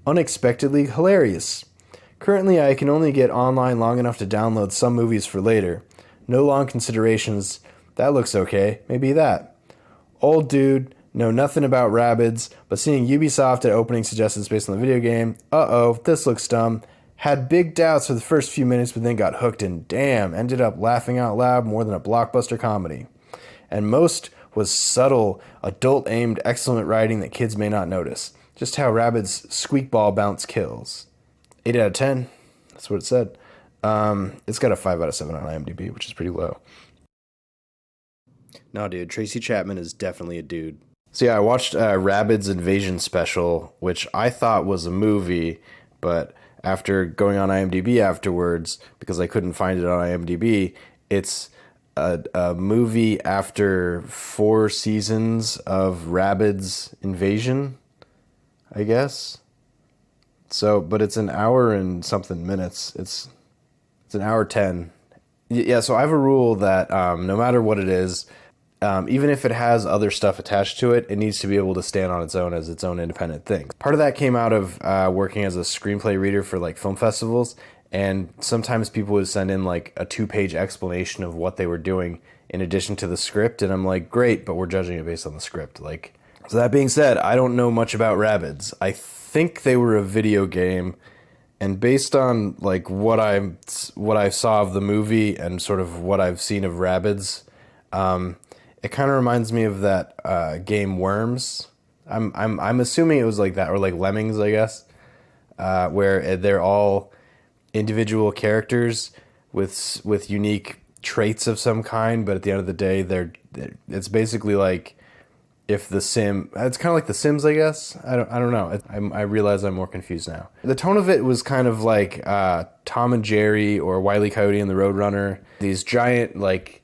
Unexpectedly hilarious. Currently, I can only get online long enough to download some movies for later. No long considerations. That looks okay. Maybe that. Old dude, know nothing about rabbits, but seeing Ubisoft at opening suggested it's based on the video game. Uh-oh, this looks dumb. Had big doubts for the first few minutes, but then got hooked and damn, ended up laughing out loud more than a blockbuster comedy. And most was subtle, adult-aimed, excellent writing that kids may not notice. Just how rabbits squeakball bounce kills. 8 out of 10. That's what it said. It's got a 5 out of 7 on IMDb, which is pretty low. No, dude, Tracy Chapman is definitely a dude. So yeah, I watched Rabbids Invasion Special, which I thought was a movie, but after going on IMDb afterwards, because I couldn't find it on IMDb, it's a movie after 4 seasons of Rabbids Invasion, I guess. So, but it's an hour and something minutes. It's an hour 10. Yeah, so I have a rule that no matter what it is, even if it has other stuff attached to it, it needs to be able to stand on its own as its own independent thing. Part of that came out of working as a screenplay reader for like film festivals, and sometimes people would send in like a 2-page explanation of what they were doing in addition to the script, and I'm like, great, but we're judging it based on the script. Like, so that being said, I don't know much about Rabbids. I think they were a video game, and based on like what I saw of the movie and sort of what I've seen of Rabbids, it kind of reminds me of that game Worms. I'm assuming it was like that, or like Lemmings, I guess, where they're all individual characters with unique traits of some kind, but at the end of the day, it's basically like if the Sim. It's kind of like The Sims, I guess. I don't know. I realize I'm more confused now. The tone of it was kind of like Tom and Jerry or Wile E. Coyote and the Roadrunner. These giant like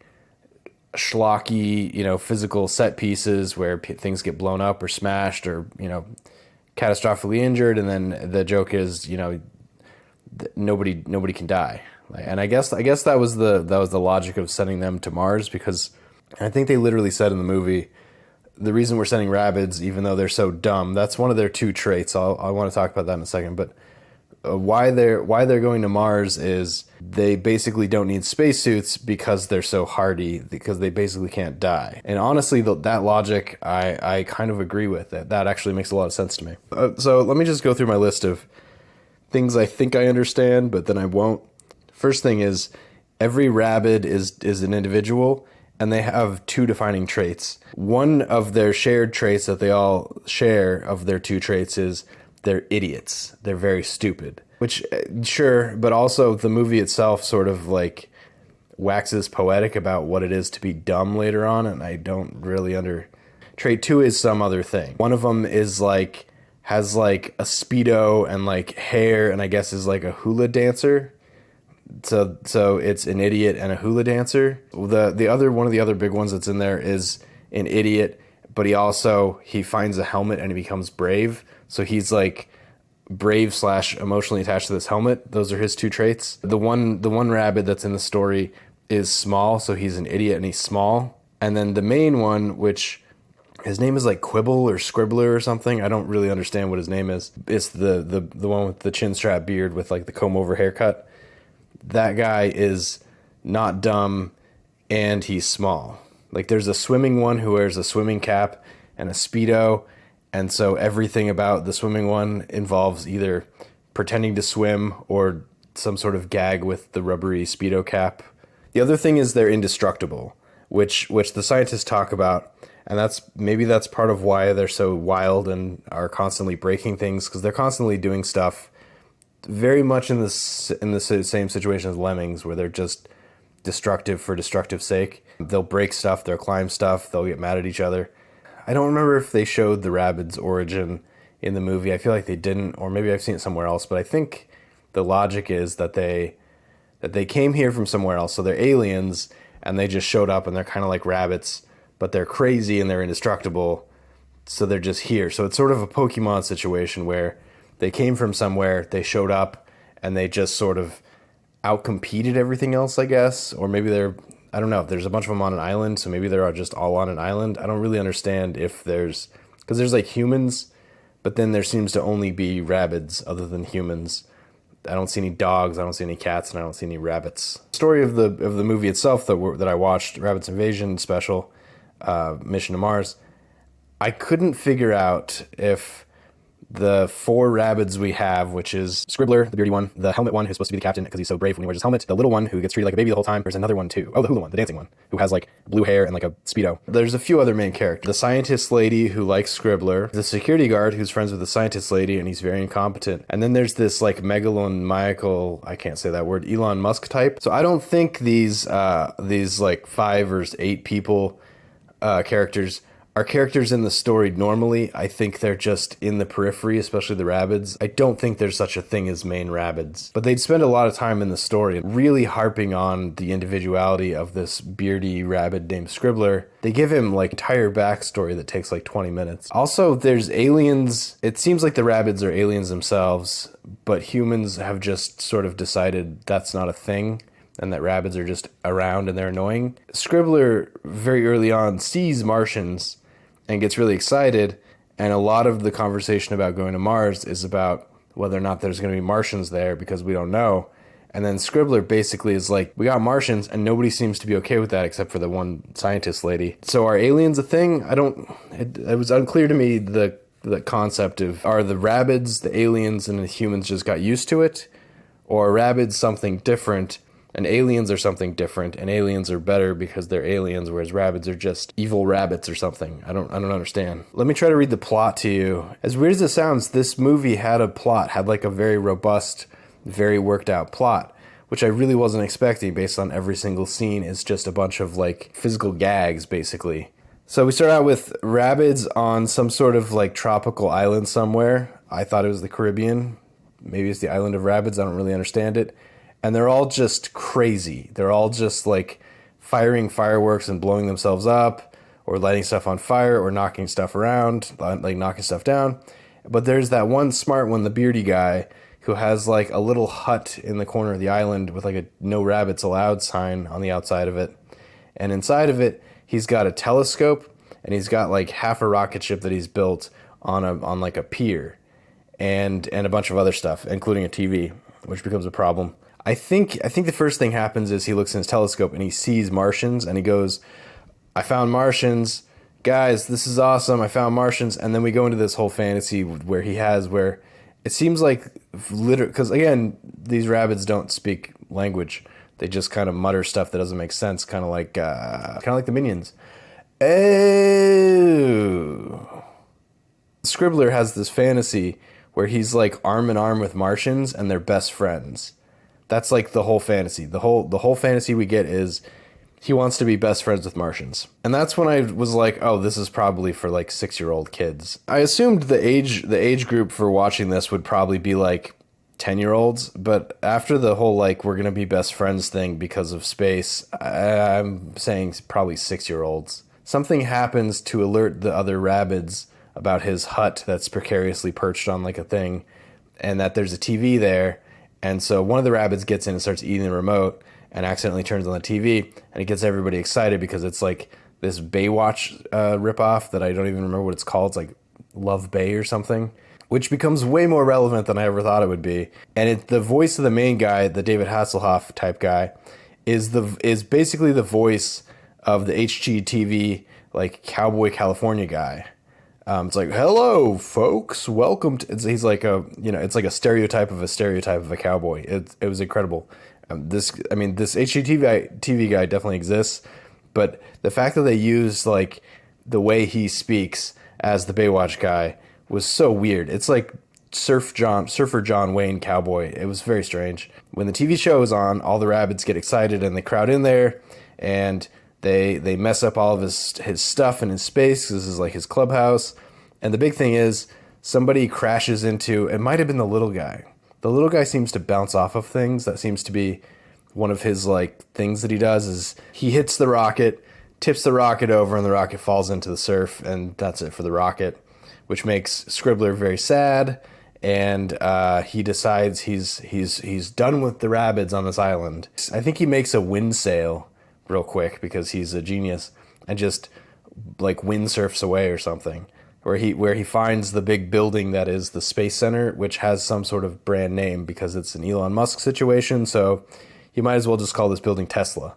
schlocky, physical set pieces where things get blown up or smashed or, catastrophically injured. And then the joke is, nobody can die. And I guess that was the logic of sending them to Mars, because I think they literally said in the movie, the reason we're sending rabbits, even though they're so dumb, that's one of their 2 traits. I want to talk about that in a second, but why they're going to Mars is they basically don't need spacesuits because they're so hardy, because they basically can't die. And honestly, that logic I kind of agree with. That actually makes a lot of sense to me. So let me just go through my list of things I think I understand, but then I won't. First thing is, every rabbit is an individual, and they have 2 defining traits. One of their shared traits that they all share of their 2 traits is they're idiots. They're very stupid. Which, sure, but also the movie itself sort of like waxes poetic about what it is to be dumb later on, and I don't really Trait 2 is some other thing. One of them is like, has like a Speedo and like hair, and I guess is like a hula dancer. So it's an idiot and a hula dancer. The other one of the other big ones that's in there is an idiot, but he finds a helmet and he becomes brave. So he's like brave / emotionally attached to this helmet. Those are his 2 traits. The one rabbit that's in the story is small, so he's an idiot and he's small. And then the main one, which his name is like Quibble or Scribbler or something. I don't really understand what his name is. It's the one with the chin strap beard with like the comb over haircut. That guy is not dumb, and he's small. Like, there's a swimming one who wears a swimming cap and a Speedo, and so everything about the swimming one involves either pretending to swim or some sort of gag with the rubbery Speedo cap. The other thing is they're indestructible, which the scientists talk about, and that's part of why they're so wild and are constantly breaking things, because they're constantly doing stuff very much in the same situation as lemmings, where they're just destructive for destructive sake. They'll break stuff, they'll climb stuff, they'll get mad at each other. I don't remember if they showed the rabbit's origin in the movie. I feel like they didn't, or maybe I've seen it somewhere else, but I think the logic is that they came here from somewhere else, so they're aliens, and they just showed up and they're kind of like rabbits, but they're crazy and they're indestructible, so they're just here. So it's sort of a Pokemon situation where they came from somewhere, they showed up, and they just sort of outcompeted everything else, I guess. Or maybe I don't know, there's a bunch of them on an island, so maybe they're just all on an island. I don't really understand if because there's like humans, but then there seems to only be rabbits other than humans. I don't see any dogs, I don't see any cats, and I don't see any rabbits. The story of the movie itself that I watched, Rabbits Invasion Special, Mission to Mars, I couldn't figure out if the 4 rabbits we have, which is Scribbler, the beardy one, the helmet one who's supposed to be the captain because he's so brave when he wears his helmet, the little one who gets treated like a baby the whole time. There's another one too. Oh, the hula one, the dancing one, who has like blue hair and like a Speedo. There's a few other main characters. The scientist lady who likes Scribbler, the security guard who's friends with the scientist lady and he's very incompetent. And then there's this like megalomaniacal, I can't say that word, Elon Musk type. So I don't think these like 5 or 8 people, characters, are characters in the story normally. I think they're just in the periphery, especially the rabbits. I don't think there's such a thing as main rabbits. But they'd spend a lot of time in the story really harping on the individuality of this beardy rabbit named Scribbler. They give him like entire backstory that takes like 20 minutes. Also, there's aliens. It seems like the rabbits are aliens themselves, but humans have just sort of decided that's not a thing, and that rabbits are just around and they're annoying. Scribbler very early on sees Martians and gets really excited, and a lot of the conversation about going to Mars is about whether or not there's going to be Martians there because we don't know. And then Scribbler basically is like, we got Martians, and nobody seems to be okay with that except for the one scientist lady. So are aliens a thing? It was unclear to me the concept of, are the rabbits the aliens and the humans just got used to it? Or are rabbits something different? And aliens are something different, and aliens are better because they're aliens, whereas rabbits are just evil rabbits or something. I don't understand. Let me try to read the plot to you. As weird as it sounds, this movie had a plot, had like a very robust, very worked out plot, which I really wasn't expecting based on every single scene. It's just a bunch of like physical gags, basically. So we start out with rabbits on some sort of like tropical island somewhere. I thought it was the Caribbean. Maybe it's the island of rabbits. I don't really understand it. And they're all just crazy. They're all just like firing fireworks and blowing themselves up, or lighting stuff on fire, or knocking stuff around, like knocking stuff down. But there's that one smart one, the beardy guy, who has like a little hut in the corner of the island with like a no rabbits allowed sign on the outside of it. And inside of it, he's got a telescope, and he's got like half a rocket ship that he's built on like a pier, and a bunch of other stuff, including a TV, which becomes a problem. I think the first thing happens is he looks in his telescope and he sees Martians, and he goes, I found Martians. Guys, this is awesome. I found Martians. And then we go into this whole fantasy where it seems like, because again, these rabbits don't speak language. They just kind of mutter stuff that doesn't make sense, kind of like the Minions. Oh. Scribbler has this fantasy where he's like arm in arm with Martians and they're best friends. That's like the whole fantasy. The whole fantasy we get is he wants to be best friends with Martians. And that's when I was like, oh, this is probably for like 6-year-old kids. I assumed the age group for watching this would probably be like 10-year-olds, but after the whole like we're going to be best friends thing because of space, I'm saying probably 6-year-olds. Something happens to alert the other rabbits about his hut that's precariously perched on like a thing, and that there's a TV there. And so one of the rabbits gets in and starts eating the remote and accidentally turns on the TV, and it gets everybody excited because it's like this Baywatch ripoff that I don't even remember what it's called. It's like Love Bay or something, which becomes way more relevant than I ever thought it would be. And the voice of the main guy, the David Hasselhoff type guy, is basically the voice of the HGTV like Cowboy California guy. It's like, hello, folks, welcome to... He's like it's like a stereotype of a cowboy. It was incredible. This HGTV guy definitely exists, but the fact that they used like the way he speaks as the Baywatch guy was so weird. It's like Surfer John Wayne cowboy. It was very strange. When the TV show is on, all the rabbits get excited and they crowd in there, and They mess up all of his stuff and his space, because this is like his clubhouse. And the big thing is, somebody crashes into, it might have been the little guy. The little guy seems to bounce off of things. That seems to be one of his like things that he does, is he hits the rocket, tips the rocket over, and the rocket falls into the surf, and that's it for the rocket, which makes Scribbler very sad. And he decides he's done with the rabbits on this island. I think he makes a wind sail real quick because he's a genius, and just like windsurfs away or something, where he finds the big building that is the Space Center, which has some sort of brand name because it's an Elon Musk situation. So you might as well just call this building Tesla,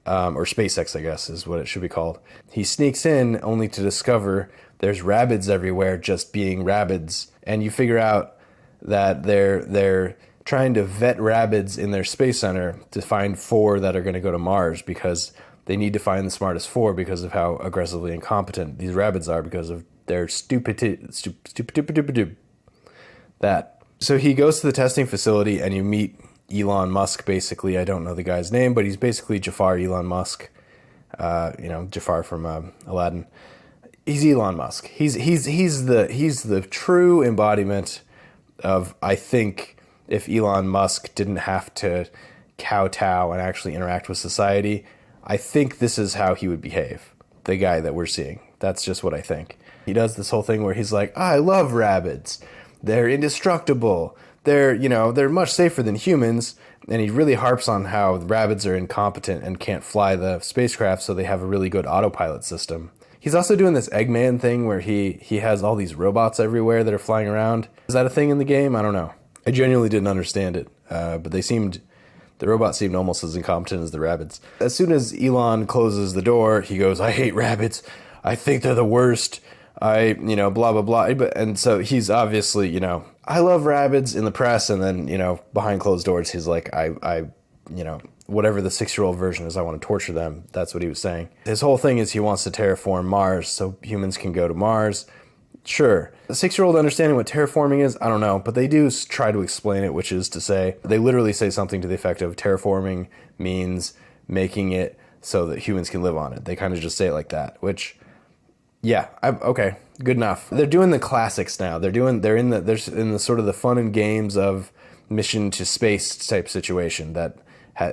or SpaceX, I guess is what it should be called. He sneaks in only to discover there's rabbits everywhere, just being rabbits, and you figure out that they're trying to vet rabbits in their Space Center to find 4 that are going to go to Mars, because they need to find the smartest 4 because of how aggressively incompetent these rabbits are because of their stupid. That. So he goes to the testing facility and you meet Elon Musk, basically. I don't know the guy's name, but he's basically Jafar Elon Musk. Jafar from Aladdin. He's Elon Musk. He's the true embodiment of, I think, if Elon Musk didn't have to kowtow and actually interact with society, I think this is how he would behave. The guy that we're seeing. That's just what I think. He does this whole thing where he's like, I love rabbits. They're indestructible. They're much safer than humans. And he really harps on how rabbits are incompetent and can't fly the spacecraft, so they have a really good autopilot system. He's also doing this Eggman thing where he has all these robots everywhere that are flying around. Is that a thing in the game? I don't know. I genuinely didn't understand it, but the robots seemed almost as incompetent as the rabbits. As soon as Elon closes the door, he goes, I hate rabbits. I think they're the worst. Blah, blah, blah. And so he's obviously, I love rabbits in the press. And then, behind closed doors, he's like, I whatever the 6-year-old version is, I want to torture them. That's what he was saying. His whole thing is he wants to terraform Mars so humans can go to Mars. Sure. A 6-year-old understanding what terraforming is, I don't know, but they do try to explain it, which is to say, they literally say something to the effect of terraforming means making it so that humans can live on it. They kind of just say it like that, which, yeah, okay, good enough. They're doing the classics now. They're in the sort of the fun and games of mission to space type situation that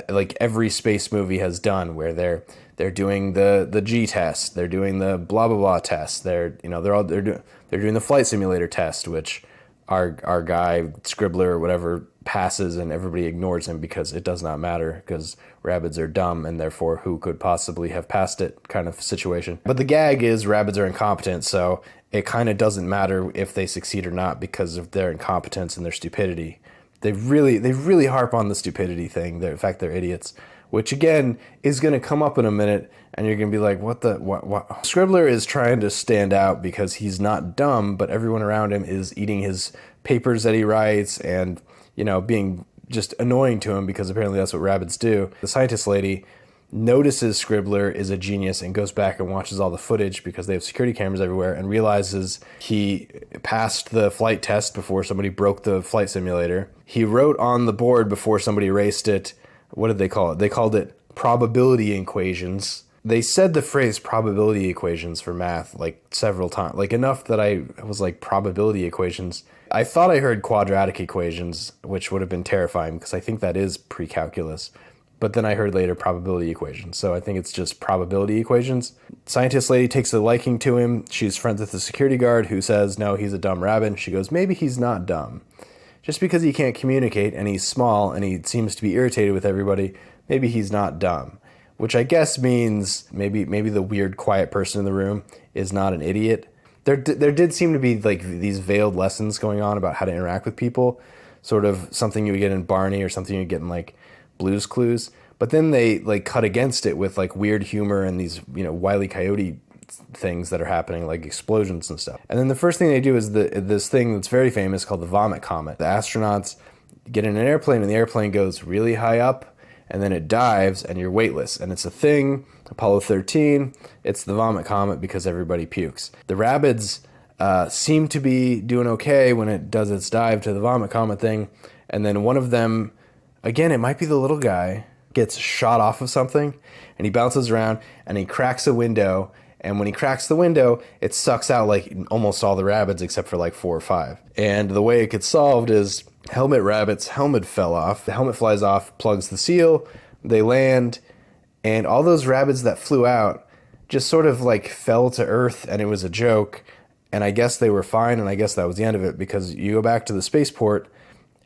like every space movie has done, where they're doing the G test, they're doing the blah blah blah test, they're doing the flight simulator test, which our guy Scribbler or whatever passes and everybody ignores him because it does not matter because rabbits are dumb and therefore who could possibly have passed it kind of situation. But the gag is rabbits are incompetent, so it kind of doesn't matter if they succeed or not because of their incompetence and their stupidity. They really harp on the stupidity thing. In fact, they're idiots, which again is going to come up in a minute, and you're going to be like, what? Scribbler is trying to stand out because he's not dumb, but everyone around him is eating his papers that he writes and, being just annoying to him because apparently that's what rabbits do. The scientist lady notices Scribbler is a genius and goes back and watches all the footage because they have security cameras everywhere and realizes he passed the flight test before somebody broke the flight simulator. He wrote on the board before somebody erased it. What did they call it? They called it probability equations. They said the phrase probability equations for math like several times, like enough that I was like, probability equations. I thought I heard quadratic equations, which would have been terrifying because I think that is pre-calculus. But then I heard later probability equations. So I think it's just probability equations. Scientist lady takes a liking to him. She's friends with the security guard who says, no, he's a dumb rabbit. She goes, maybe he's not dumb. Just because he can't communicate and he's small and he seems to be irritated with everybody, maybe he's not dumb. Which I guess means maybe the weird quiet person in the room is not an idiot. There did seem to be like these veiled lessons going on about how to interact with people. Sort of something you would get in Barney or something you would get in like Blue's Clues, but then they like cut against it with like weird humor and these Wile E. Coyote things that are happening, like explosions and stuff. And then the first thing they do is this thing that's very famous called the vomit comet. The astronauts get in an airplane and the airplane goes really high up and then it dives and you're weightless. And it's a thing, Apollo 13, it's the vomit comet because everybody pukes. The rabbits seem to be doing okay when it does its dive to the vomit comet thing, and then one of them, again, it might be the little guy, gets shot off of something, and he bounces around, and he cracks a window, and when he cracks the window, it sucks out like almost all the rabbits except for like 4 or 5. And the way it gets solved is rabbit's helmet fell off. The helmet flies off, plugs the seal, they land, and all those rabbits that flew out just sort of like fell to earth, and it was a joke, and I guess they were fine, and I guess that was the end of it, because you go back to the spaceport,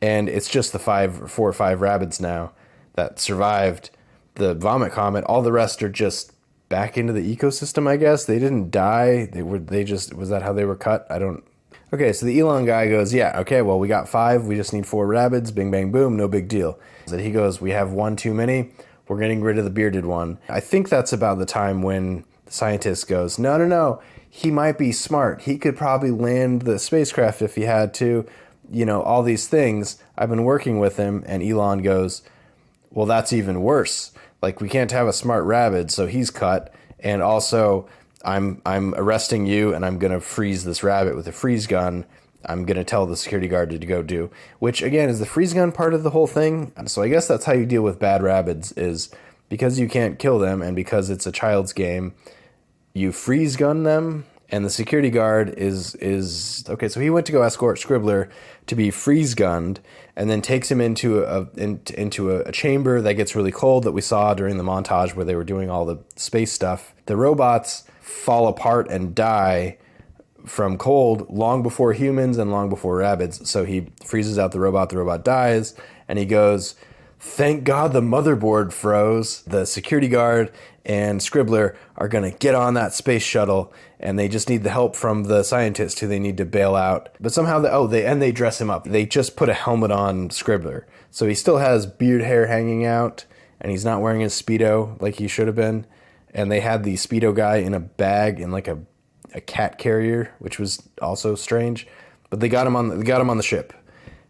and it's just the 4 or 5 rabbits now that survived the vomit comet. All the rest are just back into the ecosystem, I guess. They didn't die. Was that how they were cut? I don't. Okay, so the Elon guy goes, yeah, okay, well, we got 5. We just need 4 rabbits. Bing, bang, boom. No big deal. So he goes, we have 1 too many. We're getting rid of the bearded one. I think that's about the time when the scientist goes, no. He might be smart. He could probably land the spacecraft if he had to. All these things. I've been working with him. And Elon goes, well, that's even worse. Like, we can't have a smart rabbit, so he's cut. And also, I'm arresting you, and I'm going to freeze this rabbit with a freeze gun. I'm going to tell the security guard to go do. Which, again, is the freeze gun part of the whole thing? So I guess that's how you deal with bad rabbits, is because you can't kill them and because it's a child's game, you freeze gun them. And the security guard is okay. So he went to go escort Scribbler to be freeze gunned, and then takes him into a chamber that gets really cold that we saw during the montage where they were doing all the space stuff. The robots fall apart and die from cold long before humans and long before rabbits. So he freezes out the robot dies, and he goes, thank God the motherboard froze. The security guard and Scribbler are going to get on that space shuttle, and they just need the help from the scientist who they need to bail out. But somehow, they dress him up. They just put a helmet on Scribbler. So he still has beard hair hanging out, and he's not wearing his Speedo like he should have been. And they had the Speedo guy in a bag in like a cat carrier, which was also strange. But they got him on the ship.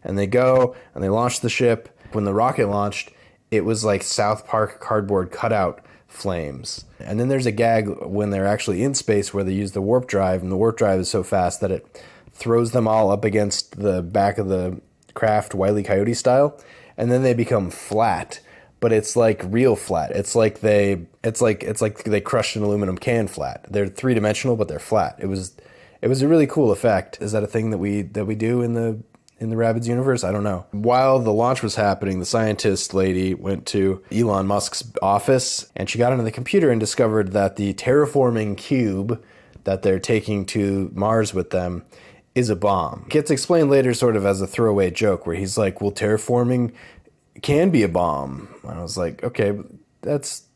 And they go, and they launch the ship. When the rocket launched, it was like South Park cardboard cutout flames. And then there's a gag when they're actually in space where they use the warp drive, and the warp drive is so fast that it throws them all up against the back of the craft, Wile E. Coyote style, and then they become flat. But it's like real flat. It's like they crushed an aluminum can flat. They're 3-dimensional, but they're flat. It was a really cool effect. Is that a thing that we do in the Rabbids universe? I don't know. While the launch was happening, the scientist lady went to Elon Musk's office, and she got onto the computer and discovered that the terraforming cube that they're taking to Mars with them is a bomb. It gets explained later sort of as a throwaway joke where he's like, well, terraforming can be a bomb. And I was like, okay, that's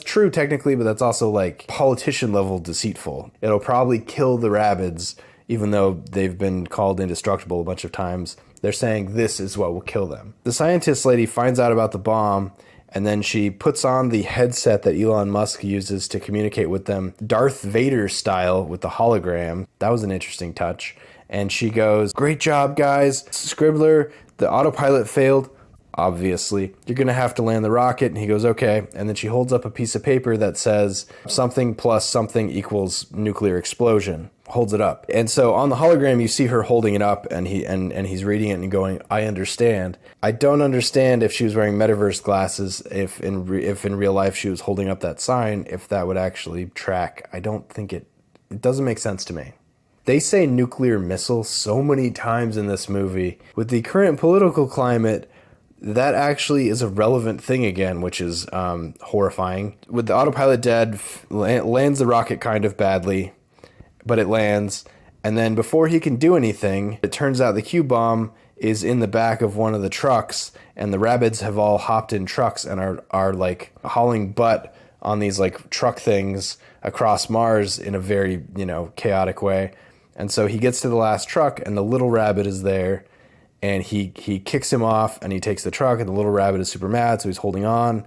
true technically, but that's also like politician level deceitful. It'll probably kill the Rabbids, even though they've been called indestructible a bunch of times. They're saying this is what will kill them. The scientist lady finds out about the bomb, and then she puts on the headset that Elon Musk uses to communicate with them, Darth Vader style with the hologram. That was an interesting touch. And she goes, great job, guys. Scribbler, the autopilot failed. Obviously, you're going to have to land the rocket. And he goes, okay. And then she holds up a piece of paper that says something plus something equals nuclear explosion. Holds it up. And so on the hologram, you see her holding it up, and he's reading it and going, I understand. I don't understand if she was wearing metaverse glasses, if in real life she was holding up that sign, if that would actually track. I don't think it doesn't make sense to me. They say nuclear missile so many times in this movie. With the current political climate, that actually is a relevant thing again, which is horrifying. With the autopilot dead, lands the rocket kind of badly, but it lands. And then before he can do anything, it turns out the Q-bomb is in the back of one of the trucks, and the Rabbids have all hopped in trucks and are like hauling butt on these like truck things across Mars in a very, chaotic way. And so he gets to the last truck, and the little rabbit is there. And he kicks him off, and he takes the truck, and the little rabbit is super mad, so he's holding on.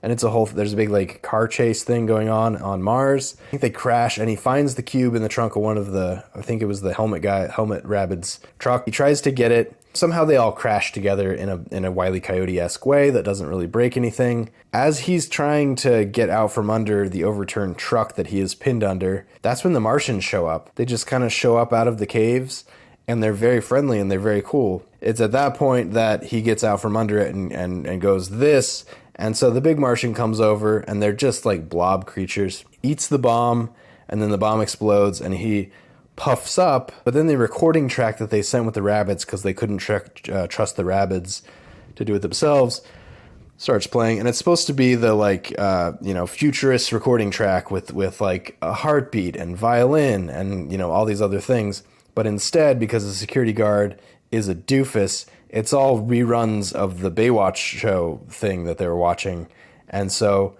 And there's a big like car chase thing going on Mars. I think they crash, and he finds the cube in the trunk of one of I think it was the helmet rabbit's truck. He tries to get it. Somehow they all crash together in a Wile E. Coyote-esque way that doesn't really break anything. As he's trying to get out from under the overturned truck that he is pinned under, that's when the Martians show up. They just kind of show up out of the caves, and they're very friendly and they're very cool. It's at that point that he gets out from under it and goes, this. And so the big Martian comes over, and they're just like blob creatures, eats the bomb, and then the bomb explodes, and he puffs up. But then the recording track that they sent with the Rabbids, because they couldn't trust the Rabbids to do it themselves, starts playing. And it's supposed to be the like, futurist recording track with like a heartbeat and violin and, all these other things. But instead, because the security guard is a doofus, it's all reruns of the Baywatch show thing that they were watching. And so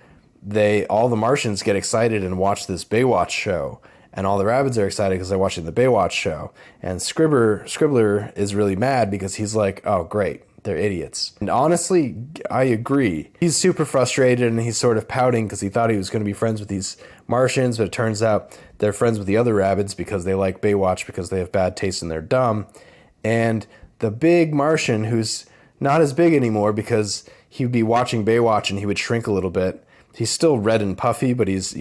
all the Martians get excited and watch this Baywatch show. And all the rabbits are excited because they're watching the Baywatch show. And Scribbler is really mad because he's like, oh, great, they're idiots. And honestly, I agree. He's super frustrated and he's sort of pouting because he thought he was going to be friends with these Martians, but it turns out they're friends with the other rabbits because they like Baywatch because they have bad taste and they're dumb. And the big Martian, who's not as big anymore because he'd be watching Baywatch and he would shrink a little bit. He's still red and puffy, but he's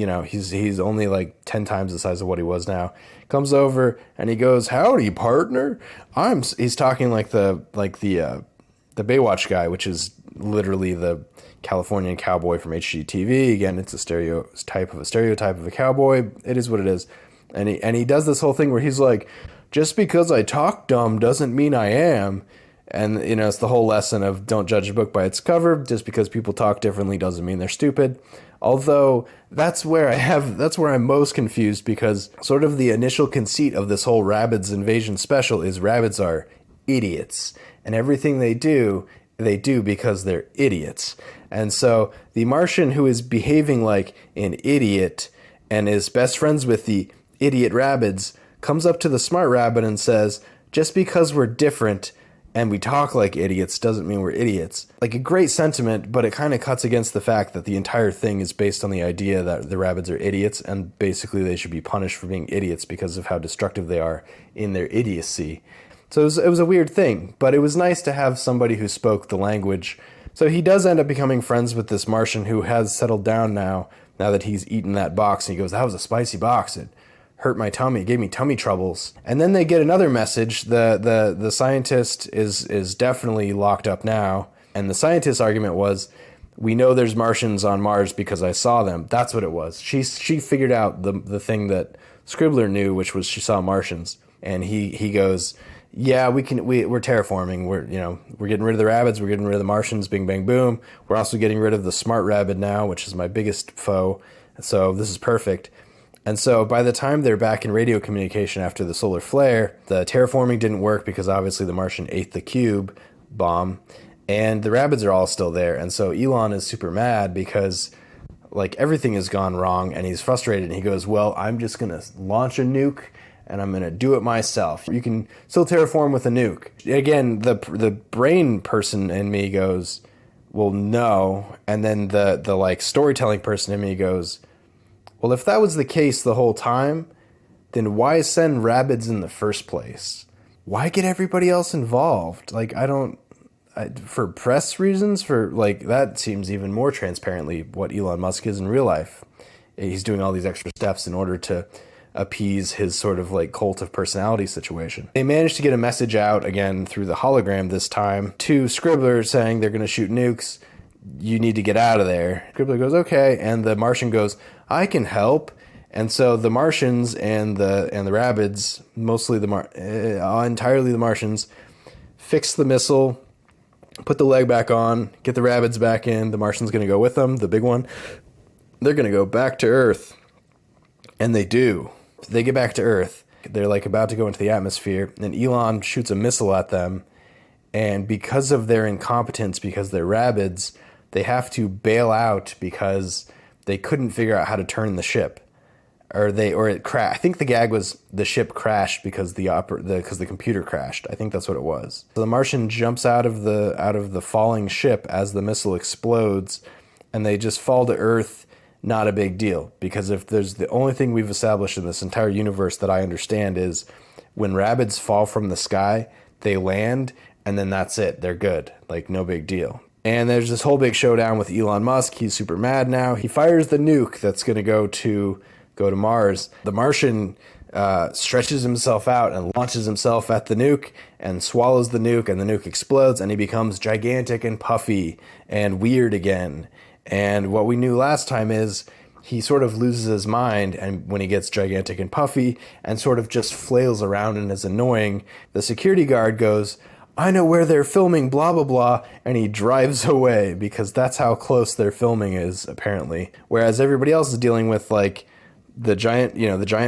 only like 10 times the size of what he was now. Comes over and he goes, "Howdy, partner." He's talking like the Baywatch guy, which is literally the Californian cowboy from HGTV. Again, it's a stereotype of a cowboy. It is what it is. And he does this whole thing where he's like, just because I talk dumb doesn't mean I am. And, it's the whole lesson of don't judge a book by its cover. Just because people talk differently doesn't mean they're stupid. Although that's where I'm most confused, because sort of the initial conceit of this whole Rabbids invasion special is rabbits are idiots. And everything they do because they're idiots. And so the Martian who is behaving like an idiot and is best friends with the idiot Rabbids comes up to the smart rabbit and says, just because we're different and we talk like idiots doesn't mean we're idiots. Like a great sentiment, but it kind of cuts against the fact that the entire thing is based on the idea that the rabbits are idiots and basically they should be punished for being idiots because of how destructive they are in their idiocy. So it was a weird thing, but it was nice to have somebody who spoke the language. So he does end up becoming friends with this Martian who has settled down now that he's eaten that box. And he goes, that was a spicy box. It hurt my tummy. It gave me tummy troubles. And then they get another message. The scientist is definitely locked up now. And the scientist's argument was, we know there's Martians on Mars because I saw them. That's what it was. She figured out the thing that Scribbler knew, which was she saw Martians. And he goes, yeah, we're terraforming. We're getting rid of the rabbits. We're getting rid of the Martians. Bing, bang, boom. We're also getting rid of the smart rabbit now, which is my biggest foe. So this is perfect. And so by the time they're back in radio communication after the solar flare, the terraforming didn't work because obviously the Martian ate the cube bomb, and the rabbits are all still there. And so Elon is super mad because like everything has gone wrong, and he's frustrated. And he goes, well, I'm just going to launch a nuke and I'm going to do it myself. You can still terraform with a nuke. Again, the brain person in me goes, well, no. And then the like storytelling person in me goes, well, if that was the case the whole time, then why send rabbits in the first place? Why get everybody else involved? Like, for press reasons, that seems even more transparently what Elon Musk is in real life. He's doing all these extra steps in order to appease his sort of like cult of personality situation. They managed to get a message out again through the hologram this time to Scribbler saying they're going to shoot nukes. You need to get out of there. Scribbler goes, okay. And the Martian goes, I can help. And so the Martians and the rabbits, mostly entirely the Martians, fix the missile, put the leg back on, get the rabbits back in. The Martian's going to go with them, the big one. They're going to go back to Earth. And they do. They get back to Earth. They're like about to go into the atmosphere, and Elon shoots a missile at them. And because of their incompetence, because they're rabbits, they have to bail out because they couldn't figure out how to turn the ship. It crashed. I think the gag was the ship crashed because the computer crashed. I think that's what it was. So the Martian jumps out of the falling ship as the missile explodes, and they just fall to Earth. Not a big deal, because if there's the only thing we've established in this entire universe that I understand is when rabbits fall from the sky, they land, and then that's it. They're good. Like, no big deal. And there's this whole big showdown with Elon Musk. He's super mad now. He fires the nuke that's going to go to Mars. The Martian stretches himself out and launches himself at the nuke and swallows the nuke, and the nuke explodes, and he becomes gigantic and puffy and weird again. And what we knew last time is he sort of loses his mind, and when he gets gigantic and puffy and sort of just flails around and is annoying, the security guard goes, I know where they're filming, blah, blah, blah, and he drives away because that's how close their filming is, apparently. Whereas everybody else is dealing with, like, the giant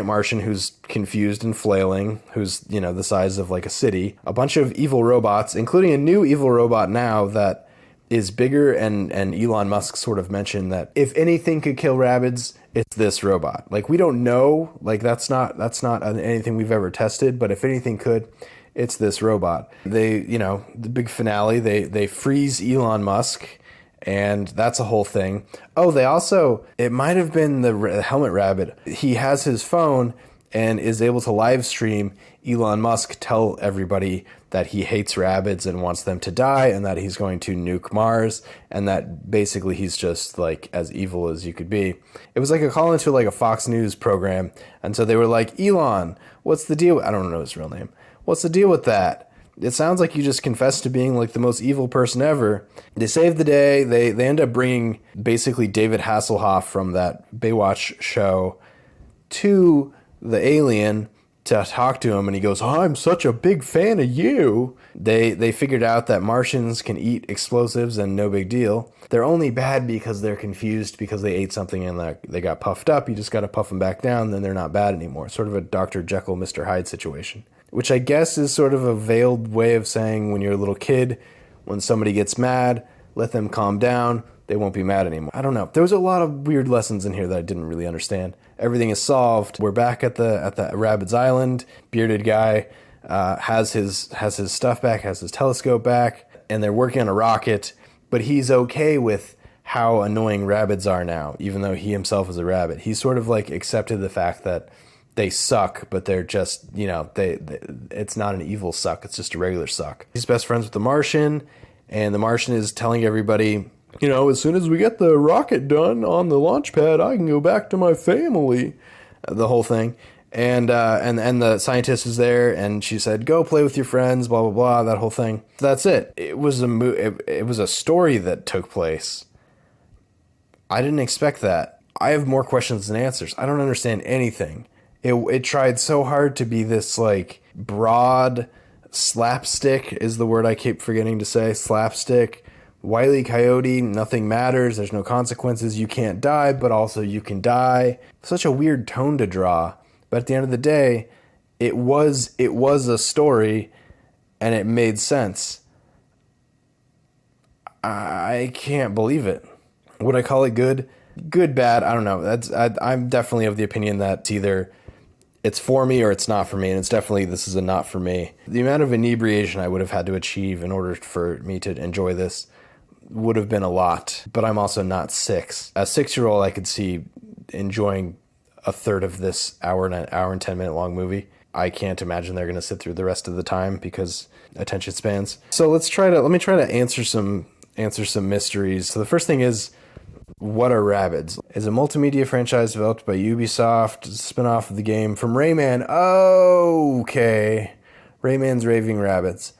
Martian who's confused and flailing, who's, the size of, like, a city, a bunch of evil robots, including a new evil robot now that is bigger, and Elon Musk sort of mentioned that if anything could kill rabbits, it's this robot. Like, we don't know, like that's not anything we've ever tested, but if anything could, it's this robot. They, the big finale, they freeze Elon Musk, and that's a whole thing. Oh, they also, it might have been the helmet rabbit. He has his phone and is able to live stream Elon Musk tell everybody that he hates rabbits and wants them to die, and that he's going to nuke Mars, and that basically he's just like as evil as you could be. It was like a call into like a Fox News program, and so they were like, Elon, what's the deal? I don't know his real name. What's the deal with that? It sounds like you just confessed to being like the most evil person ever. They save the day. They end up bringing basically David Hasselhoff from that Baywatch show to the alien to talk to him, and he goes, oh, I'm such a big fan of you. They figured out that Martians can eat explosives and no big deal. They're only bad because they're confused because they ate something and they got puffed up. You just got to puff them back down, then they're not bad anymore. Sort of a Dr. Jekyll, Mr. Hyde situation, which I guess is sort of a veiled way of saying when you're a little kid, when somebody gets mad, let them calm down. They won't be mad anymore. I don't know. There was a lot of weird lessons in here that I didn't really understand. Everything is solved. We're back at the Rabbit's Island. Bearded guy has his stuff back, has his telescope back, and they're working on a rocket. But he's okay with how annoying rabbits are now, even though he himself is a rabbit. He's sort of like accepted the fact that they suck, but they're just, it's not an evil suck. It's just a regular suck. He's best friends with the Martian, and the Martian is telling everybody, as soon as we get the rocket done on the launch pad, I can go back to my family. The whole thing. And the scientist is there, and she said, go play with your friends, blah, blah, blah, that whole thing. That's it. It was a story that took place. I didn't expect that. I have more questions than answers. I don't understand anything. It tried so hard to be this like broad slapstick is the word I keep forgetting to say. Slapstick. Wile E. Coyote, nothing matters. There's no consequences. You can't die, but also you can die. Such a weird tone to draw. But at the end of the day, it was a story, and it made sense. I can't believe it. Would I call it good? Good, bad? I don't know. I'm definitely of the opinion that either it's for me or it's not for me, and it's definitely this is a not for me. The amount of inebriation I would have had to achieve in order for me to enjoy this would have been a lot, but I'm also not 6. A 6-year-old, I could see enjoying a third of this hour and 10 minute long movie. I can't imagine they're going to sit through the rest of the time because attention spans. So let me try to answer some mysteries. So the first thing is, what are Rabbids? It's a multimedia franchise developed by Ubisoft, a spin-off of the game from Rayman. Oh, okay. Rayman's Raving Rabbids.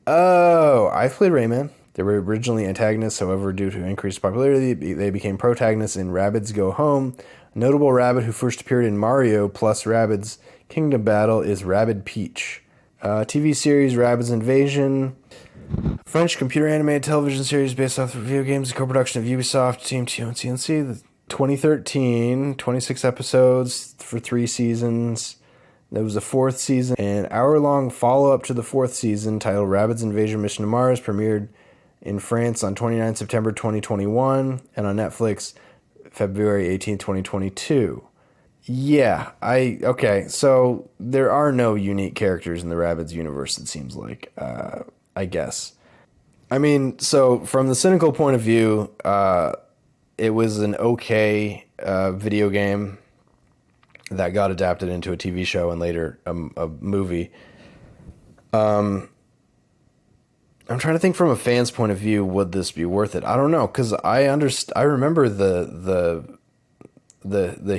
Oh, I've played Rayman. They were originally antagonists, however, due to increased popularity, they became protagonists in Rabbids Go Home. A notable rabbit who first appeared in Mario plus Rabbids Kingdom Battle is Rabbid Peach. TV series Rabbids Invasion. French computer animated television series based off the video games, a co-production of Ubisoft, Team TNC. 2013, 26 episodes for 3 seasons. There was a 4th season. An hour-long follow-up to the 4th season titled Rabbids Invasion Mission to Mars premiered in France on 29 September 2021 and on Netflix February 18, 2022. Yeah, okay, so there are no unique characters in the Rabbids universe, it seems like, I guess. I mean, so from the cynical point of view, it was an okay video game that got adapted into a TV show and later a movie. I'm trying to think from a fan's point of view, would this be worth it? I don't know, because I remember the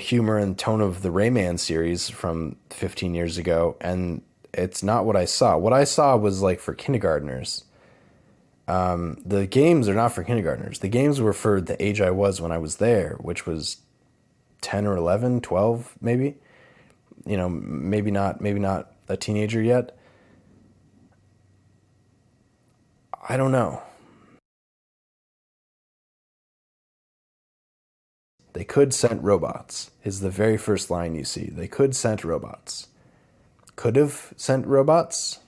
humor and tone of the Rayman series from 15 years ago, and it's not what I saw. What I saw was like for kindergartners. The games are not for kindergartners. The games were for the age I was when I was there, which was 10 or 11, 12 maybe. Maybe not a teenager yet. I don't know. They could sent robots, is the very first line you see. They could sent robots. Could have sent robots?